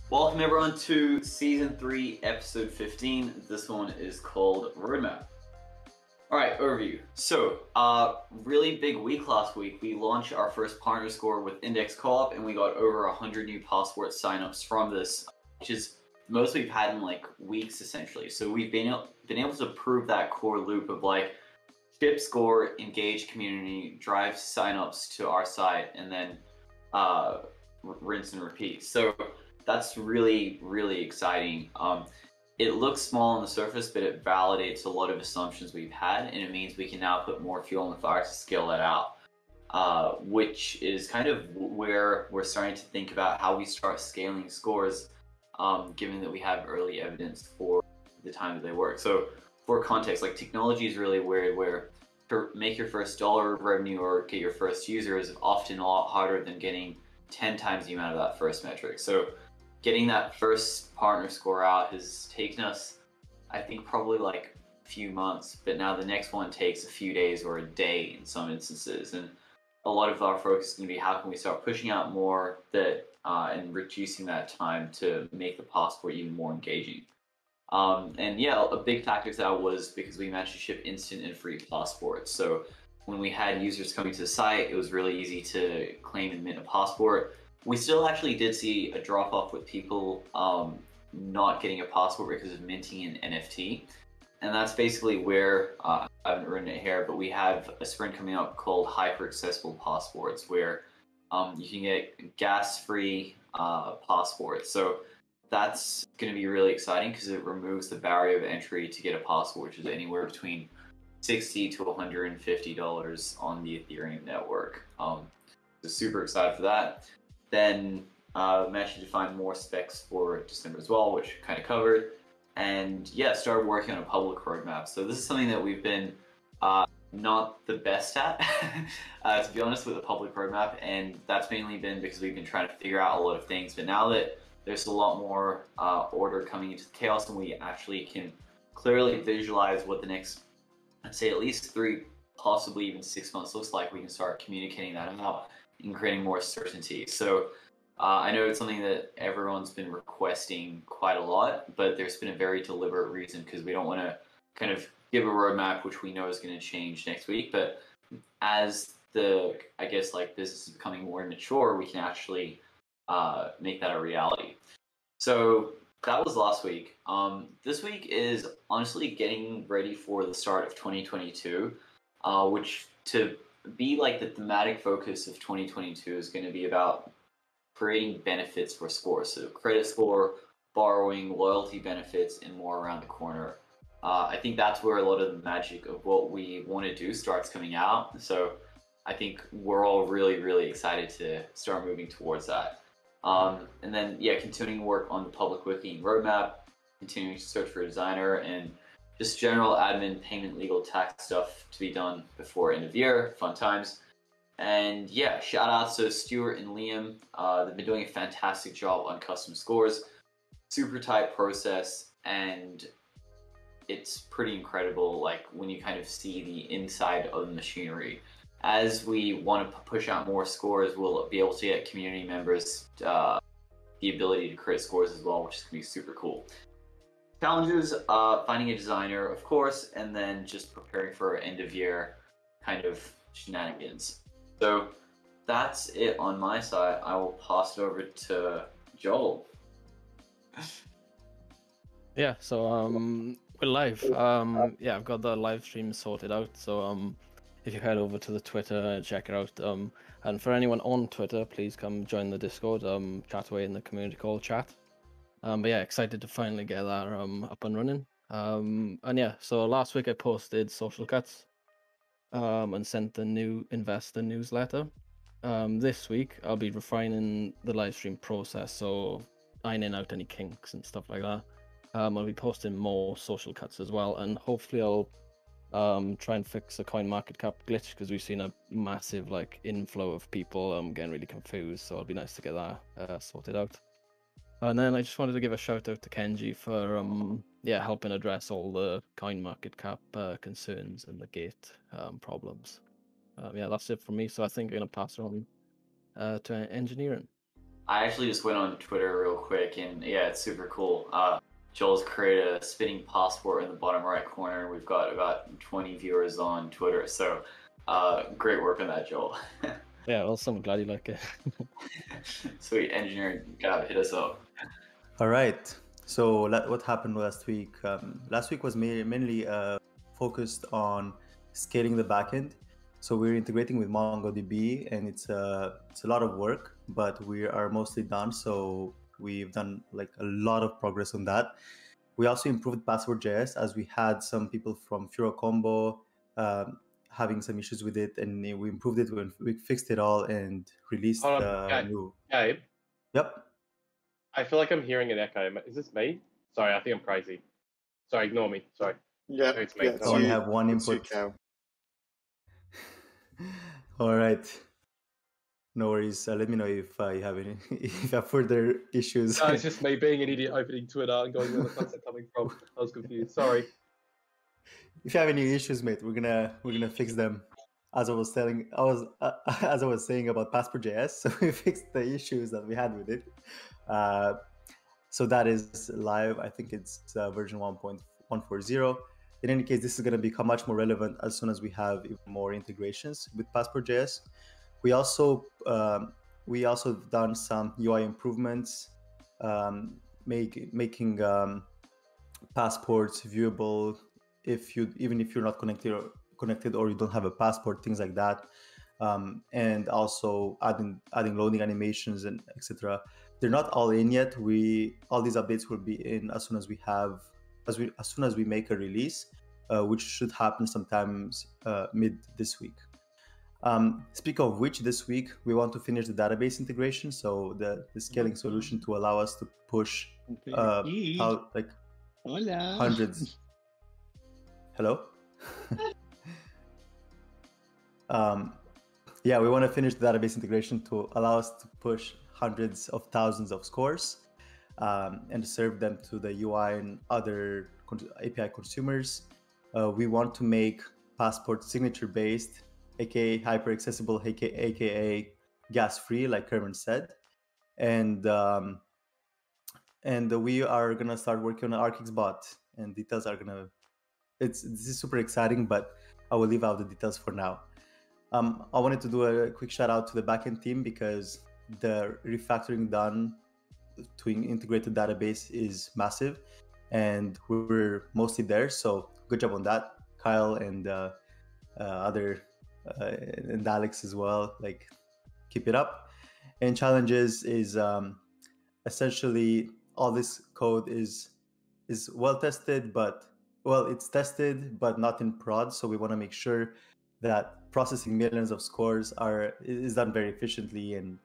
Welcome everyone to Season 3, Episode 15. This one is called Roadmap. Alright, overview. So, really big week last week. We launched our first partner score with Index Co-op and we got over 100 new passport signups from this, which is the most we've had in like weeks essentially. So we've been able to prove that core loop of like ship score, engage community, drive signups to our site, and then rinse and repeat. So that's really, really exciting. It looks small on the surface, but it validates a lot of assumptions we've had, and it means we can now put more fuel on the fire to scale that out, which is kind of where we're starting to think about how we start scaling scores, given that we have early evidence for the time that they work. So for context, like technology is really weird where to make your first dollar of revenue or get your first user is often a lot harder than getting 10 times the amount of that first metric. So getting that first partner score out has taken us, I think, probably like a few months, but now the next one takes a few days or a day in some instances. And a lot of our focus is going to be how can we start pushing out more that and reducing that time to make the passport even more engaging. And yeah, a big factor to that was because we managed to ship instant and free passports. So when we had users coming to the site, it was really easy to claim and mint a passport. We still actually did see a drop off with people not getting a passport because of minting an NFT. And that's basically where, I haven't written it here, but we have a sprint coming up called hyper accessible passports where you can get gas-free passports. So that's going to be really exciting because it removes the barrier of entry to get a passport, which is anywhere between $60 to $150 on the Ethereum network. So super excited for that. Then managed to define more specs for December as well, which kind of covered. And yeah, started working on a public roadmap. So this is something that we've been not the best at, to be honest, with the public roadmap. And that's mainly been because we've been trying to figure out a lot of things. But now that there's a lot more order coming into the chaos and we actually can clearly visualize what the next, I'd say at least 3, possibly even 6 months looks like, we can start communicating that out and creating more certainty. So I know it's something that everyone's been requesting quite a lot, but there's been a very deliberate reason because we don't want to kind of give a roadmap which we know is going to change next week. But as the, I guess, like business is becoming more mature, we can actually make that a reality. So that was last week. This week is honestly getting ready for the start of 2022, which to be like the thematic focus of 2022 is going to be about creating benefits for scores. So credit score, borrowing, loyalty benefits, and more around the corner. I think that's where a lot of the magic of what we want to do starts coming out. So I think we're all really, really excited to start moving towards that. And then, yeah, continuing work on the public wiki and roadmap, continuing to search for a designer, and just general admin, payment, legal, tax stuff to be done before end of year. Fun times. And yeah, shout outs to Stuart and Liam. They've been doing a fantastic job on custom scores. Super tight process, and it's pretty incredible, like when you kind of see the inside of the machinery. As we want to push out more scores, we'll be able to get community members the ability to create scores as well, which is going to be super cool. Challenges, finding a designer, of course, and then just preparing for end of year kind of shenanigans. So that's it on my side. I will pass it over to Joel. Yeah, so we're live. Yeah, I've got the live stream sorted out. So if you head over to the Twitter, check it out. And for anyone on Twitter, please come join the Discord. Chat away in the community call chat. But yeah, excited to finally get that up and running. And yeah, so last week I posted social cuts and sent the new investor newsletter. This week I'll be refining the live stream process, so ironing out any kinks and stuff like that. I'll be posting more social cuts as well, and hopefully I'll try and fix a coin market cap glitch because we've seen a massive like inflow of people getting really confused, so it'll be nice to get that sorted out. And then I just wanted to give a shout out to Kenji for yeah, helping address all the coin market cap concerns and the gate problems. Yeah, that's it from me. So I think I'm gonna pass it on to engineering. I actually just went on Twitter real quick, and yeah, it's super cool. Joel's created a spinning passport in the bottom right corner. We've got about 20 viewers on Twitter, so great work on that, Joel. Yeah, awesome. Glad you like it. Sweet, engineer, Gab, hit us up. All right. So what happened last week? Last week was mainly focused on scaling the backend. So we're integrating with MongoDB, and it's a lot of work, but we are mostly done. So we've done like a lot of progress on that. We also improved Password.js, as we had some people from Furo Combo having some issues with it, and we improved it. We fixed it all and released the new. Gabe, Yep. I feel like I'm hearing an echo. Is this me? Sorry, I think I'm crazy. Sorry, ignore me. Sorry. Yeah, It's me. yeah, I only have one it's you, input. Cal. All right. No worries. Let me know if you have any if you have further issues. No, it's just me being an idiot opening Twitter and going, where the fuck's that coming from? I was confused. Sorry. If you have any issues, mate, we're gonna fix them. As I was saying about Passport.js, so we fixed the issues that we had with it. So that is live. I think it's version 1.140. In any case, this is going to become much more relevant as soon as we have even more integrations with Passport.js. We also done some UI improvements, making passports viewable even if you're not connected or you don't have a passport, things like that, and also adding loading animations and etc. They're not all in yet. All these updates will be in as soon as we make a release, which should happen sometimes mid this week. Speak of which, this week we want to finish the database integration, so the scaling solution to allow us to push out like hundreds. Hello. Yeah, we want to finish the database integration to allow us to push hundreds of thousands of scores and serve them to the UI and other API consumers. We want to make Passport signature based, aka hyper accessible, aka gas free, like Kerman said, and we are gonna start working on an ARCx bot, and details are gonna. This is super exciting, but I will leave out the details for now. I wanted to do a quick shout out to the backend team because the refactoring done to integrate the database is massive, and we're mostly there. So good job on that, Kyle and and Alex as well. Like, keep it up. And challenges is essentially all this code is well tested, it's tested but not in prod. So we want to make sure that processing millions of scores is done very efficiently and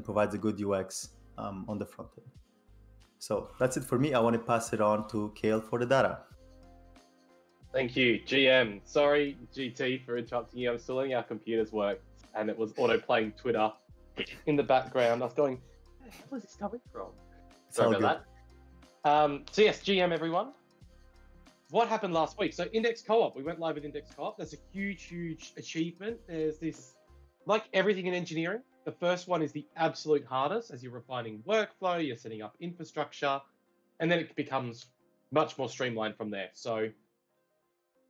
provides a good UX on the front end. So that's it for me. I want to pass it on to Kale for the data. Thank you, GM. Sorry, GT, for interrupting you. I'm still letting our computers work, and it was auto-playing Twitter in the background. I was going, where the hell is this coming from? Sorry about that. So yes, GM, everyone. What happened last week? So Index Co-op, we went live with Index Co-op. That's a huge, huge achievement. There's this, like everything in engineering, the first one is the absolute hardest as you're refining workflow, you're setting up infrastructure, and then it becomes much more streamlined from there. So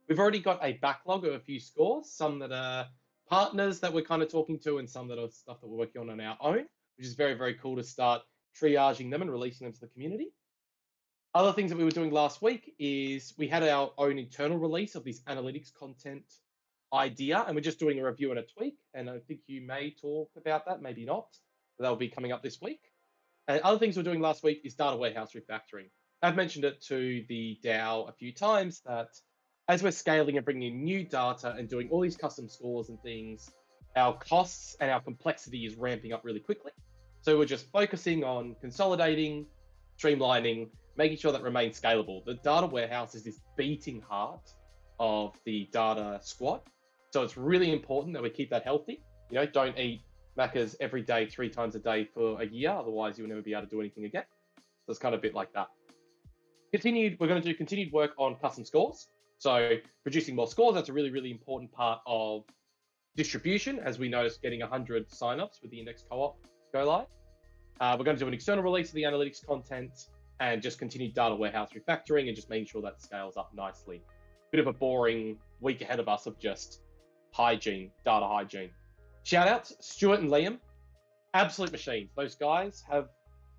we've already got a backlog of a few scores, some that are partners that we're kind of talking to and some that are stuff that we're working on our own, which is very, very cool to start triaging them and releasing them to the community. Other things that we were doing last week is we had our own internal release of this analytics content idea, and we're just doing a review and a tweak. And I think you may talk about that, maybe not. That'll be coming up this week. And other things we're doing last week is data warehouse refactoring. I've mentioned it to the DAO a few times that as we're scaling and bringing in new data and doing all these custom scores and things, our costs and our complexity is ramping up really quickly. So we're just focusing on consolidating, streamlining, making sure that remains scalable. The data warehouse is this beating heart of the data squad. So it's really important that we keep that healthy. You know, don't eat Maccas every day, 3 times a day for a year. Otherwise, you'll never be able to do anything again. So it's kind of a bit like that. We're going to do continued work on custom scores. So producing more scores, that's a really, really important part of distribution, as we noticed getting 100 signups with the Index Co-op go live. We're going to do an external release of the analytics content and just continue data warehouse refactoring and just making sure that scales up nicely. Bit of a boring week ahead of us of just hygiene, data hygiene. Shout outs, Stuart and Liam, absolute machines. Those guys have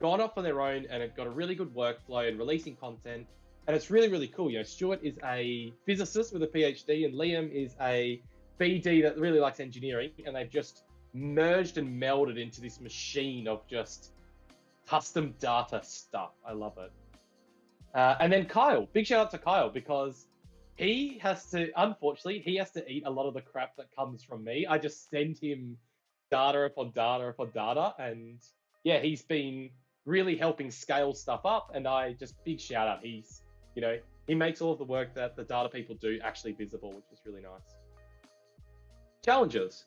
gone off on their own and have got a really good workflow and releasing content. And it's really, really cool. Stuart is a physicist with a PhD and Liam is a BD that really likes engineering, and they've just merged and melded into this machine of just custom data stuff. I love it. And then Kyle, big shout out to Kyle, because unfortunately, he has to eat a lot of the crap that comes from me. I just send him data upon data upon data. And yeah, he's been really helping scale stuff up. And big shout out. He makes all of the work that the data people do actually visible, which is really nice. Challenges.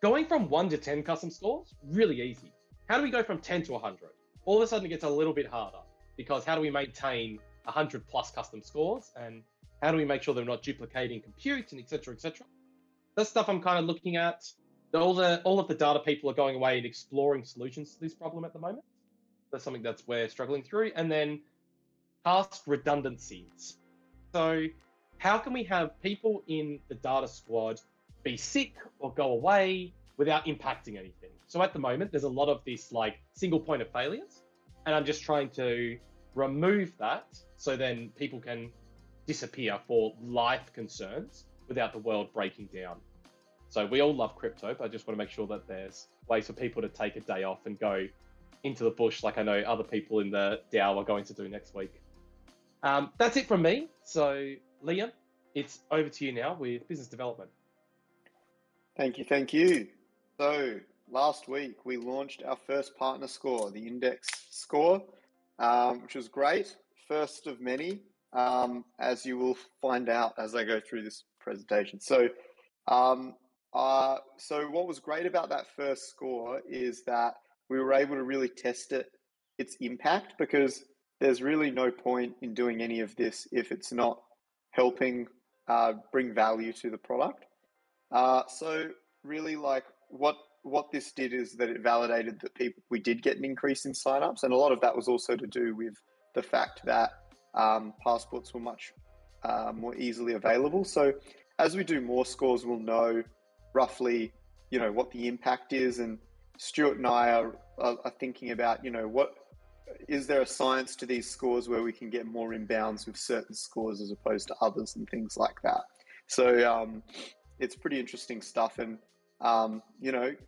Going from 1 to 10 custom scores, really easy. How do we go from 10 to 100? All of a sudden it gets a little bit harder, because how do we maintain 100 plus custom scores, and how do we make sure they're not duplicating compute, and et cetera, et cetera. That's stuff I'm kind of looking at. All of the data people are going away and exploring solutions to this problem at the moment. That's something that we're struggling through. And then task redundancies. So how can we have people in the data squad be sick or go away without impacting anything? So at the moment, there's a lot of this single point of failures, and I'm just trying to remove that so then people can disappear for life concerns without the world breaking down. So we all love crypto, but I just want to make sure that there's ways for people to take a day off and go into the bush like I know other people in the DAO are going to do next week. That's it from me. So Liam, it's over to you now with business development. Thank you. So last week we launched our first partner score, the Index score, which was great. First of many, as you will find out as I go through this presentation. So what was great about that first score is that we were able to really test its impact, because there's really no point in doing any of this if it's not helping bring value to the product. So really what this did is that it validated that we did get an increase in signups, and a lot of that was also to do with the fact that passports were much more easily available. So as we do more scores, we'll know roughly, what the impact is. And Stuart and I are thinking about, what is there a science to these scores where we can get more inbounds with certain scores as opposed to others and things like that. So it's pretty interesting stuff. And,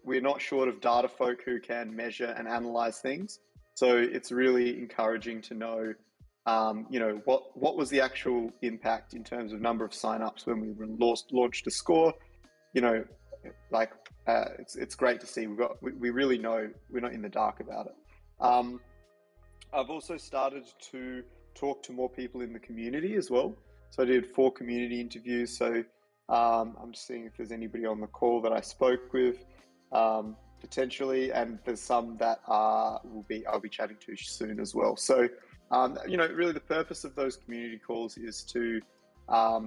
we're not short of data folk who can measure and analyze things. So it's really encouraging to know, what was the actual impact in terms of number of signups when we launched a score. It's great to see. We really know we're not in the dark about it. I've also started to talk to more people in the community as well. So I did 4 community interviews. So I'm just seeing if there's anybody on the call that I spoke with potentially, and there's some that I'll be chatting to soon as well. So really the purpose of those community calls is to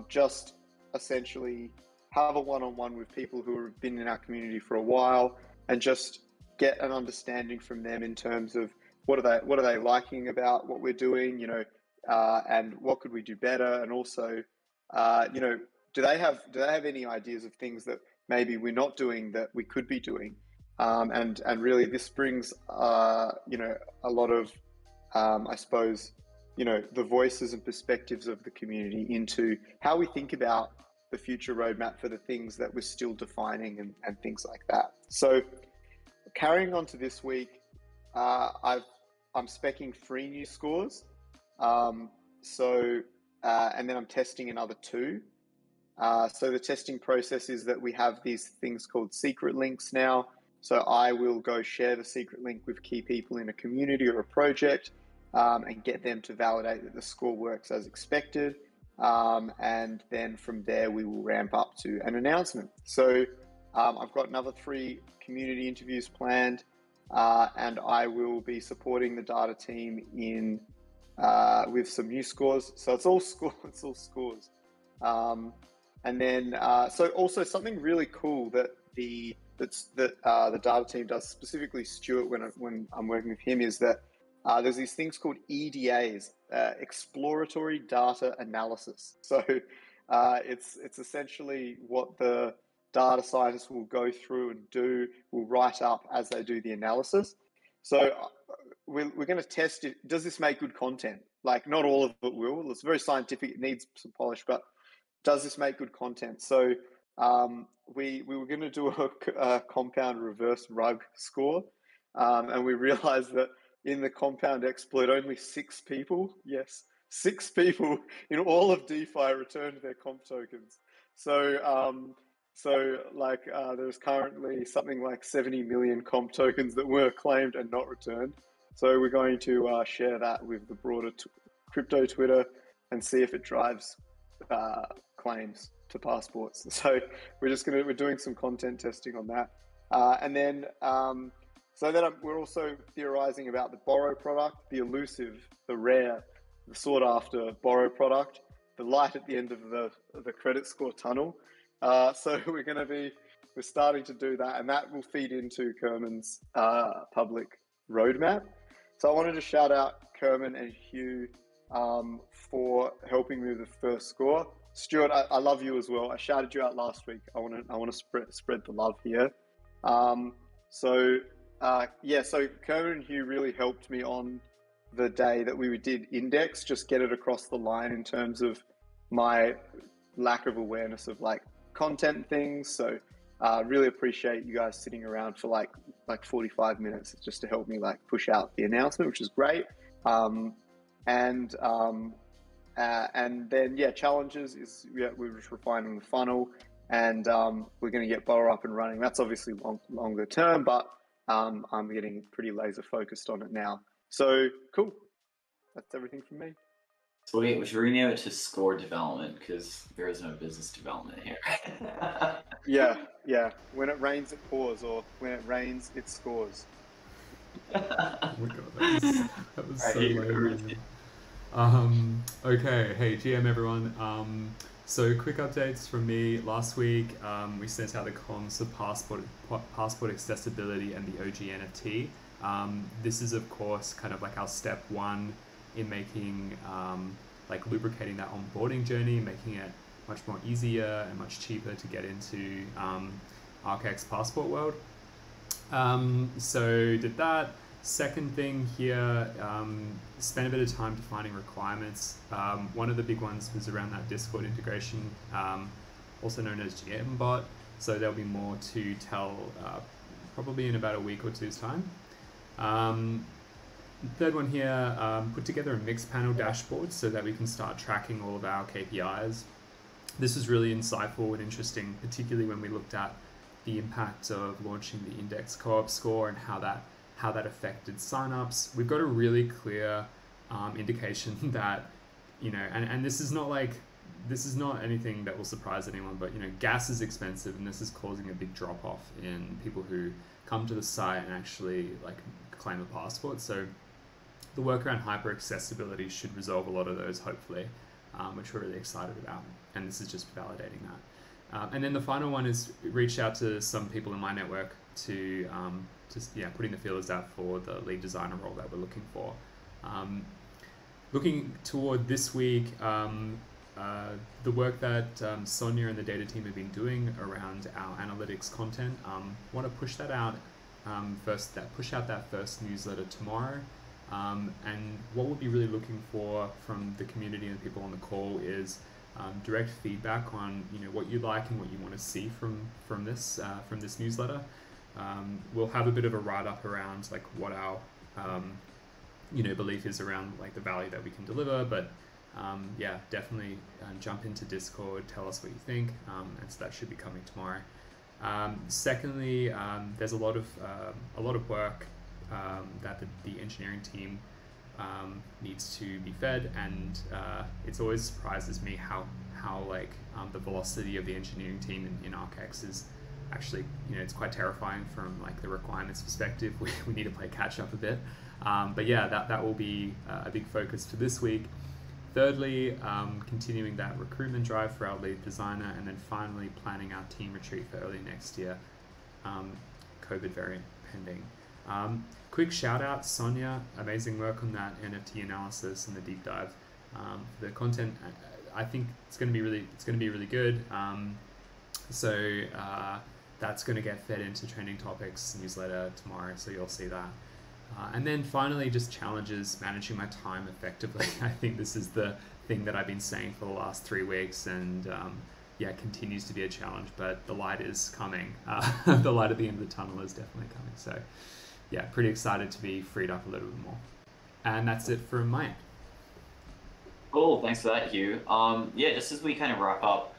just essentially have a one-on-one with people who have been in our community for a while, and just get an understanding from them in terms of what are they liking about what we're doing, and what could we do better, and also, do they have any ideas of things that maybe we're not doing that we could be doing, and really this brings a lot of I suppose the voices and perspectives of the community into how we think about the future roadmap for the things that we're still defining and things like that. So carrying on to this week, I'm speccing 3 new scores. And then I'm testing another 2. So the testing process is that we have these things called secret links now. So I will go share the secret link with key people in a community or a project, and get them to validate that the score works as expected. And then from there, we will ramp up to an announcement. So I've got another 3 community interviews planned, and I will be supporting the data team with some new scores. So it's all scores. And then, so also something really cool that the that the data team does, specifically Stuart when I'm working with him, is that there's these things called EDAs, exploratory data analysis. So it's essentially what the data scientists will go through and will write up as they do the analysis. So we're going to test it. Does this make good content? Like, not all of it will. It's very scientific. It needs some polish, but does this make good content? So we were going to do a compound reverse rug score, and we realized that in the compound exploit, only 6 people, yes, 6 people in all of DeFi returned their comp tokens. So there's currently something like 70 million comp tokens that were claimed and not returned. So we're going to share that with the broader crypto Twitter and see if it drives claims to passports. So we're doing some content testing on that, and then we're also theorizing about the borrow product, the elusive, the rare, the sought after borrow product, the light at the end of the credit score tunnel. So we're starting to do that, and that will feed into Kerman's public roadmap. So I wanted to shout out Kerman and Hugh for helping me with the first score. Stuart, I love you as well. I shouted you out last week. I want to spread the love here. So Kerman and Hugh really helped me on the day that we did Index, just get it across the line in terms of my lack of awareness of like content and things. So really appreciate you guys sitting around for like 45 minutes just to help me like push out the announcement, which is great. And then challenges is we're just refining the funnel, and we're going to get Borrow up and running. That's obviously longer term, but I'm getting pretty laser focused on it now. So cool. That's everything from me. Sweet. We should rename it to Score Development because there is no business development here. Yeah. When it rains, it pours, or when it rains, it scores. Oh my god, that was so lame. Okay, hey GM everyone. So quick updates from me. Last week we sent out the comms of passport accessibility and the OG NFT. This is of course kind of like our step 1 in making lubricating that onboarding journey, making it much more easier and much cheaper to get into ARCx passport world. So did that. Second thing here, spent a bit of time defining requirements. One of the big ones was around that Discord integration, also known as GM bot. So there'll be more to tell probably in about a week or two's time. Third one here, put together a mixed panel dashboard so that we can start tracking all of our KPIs. This was really insightful and interesting, particularly when we looked at the impact of launching the index co-op score and how that affected signups. We've got a really clear indication that, and this is not anything that will surprise anyone, but gas is expensive, and this is causing a big drop off in people who come to the site and actually claim a passport. So the work around hyper accessibility should resolve a lot of those, hopefully, which we're really excited about. And this is just validating that. And then the final one is reach out to some people in my network to putting the feelers out for the lead designer role that we're looking for. Looking toward this week, the work that Sonia and the data team have been doing around our analytics content, want to push that out push out that first newsletter tomorrow. And what we'll be really looking for from the community and people on the call is direct feedback on what you like and what you want to see from this newsletter. We'll have a bit of a write-up around what our belief is around the value that we can deliver, but definitely jump into Discord, tell us what you think, and so that should be coming tomorrow. Secondly, there's a lot of work that the engineering team needs to be fed, and it's always surprises me how the velocity of the engineering team in ARCx is actually, it's quite terrifying from the requirements perspective. We need to play catch up a bit, but yeah, that will be a big focus for this week. Thirdly, continuing that recruitment drive for our lead designer, and then finally planning our team retreat for early next year. COVID variant pending. Quick shout out, Sonia, amazing work on that NFT analysis and the deep dive. The content, I think it's going to be really good. So that's going to get fed into Trending Topics newsletter tomorrow, so you'll see that. And then finally, just challenges, managing my time effectively. I think this is the thing that I've been saying for the last 3 weeks, and yeah, continues to be a challenge, but the light is coming. The light at the end of the tunnel is definitely coming. So yeah, pretty excited to be freed up a little bit more. And that's it from my end. Cool, thanks for that, Hugh. Yeah, just as we kind of wrap up,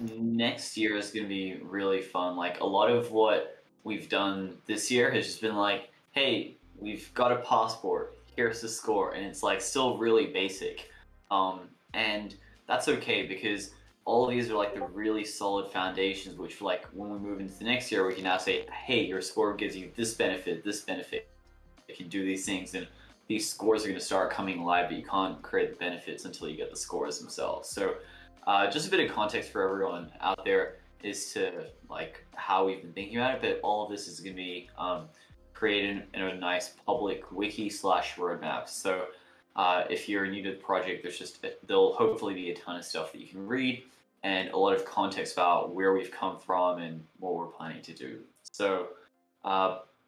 next year is going to be really fun. Like, a lot of what we've done this year has just been like, hey, we've got a passport, here's the score, and it's like still really basic. And that's okay, because all of these are like the really solid foundations, which like when we move into the next year, we can now say, hey, your score gives you this benefit, if you do these things, and these scores are going to start coming alive, but you can't create the benefits until you get the scores themselves. So just a bit of context for everyone out there is to like how we've been thinking about it, but all of this is going to be created in a nice public wiki/roadmap. So if you're new to the project, there'll hopefully be a ton of stuff that you can read and a lot of context about where we've come from and what we're planning to do. So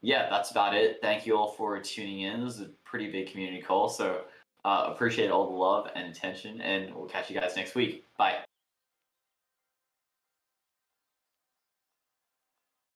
yeah, that's about it. Thank you all for tuning in. This is a pretty big community call, so appreciate all the love and attention, and we'll catch you guys next week. Bye.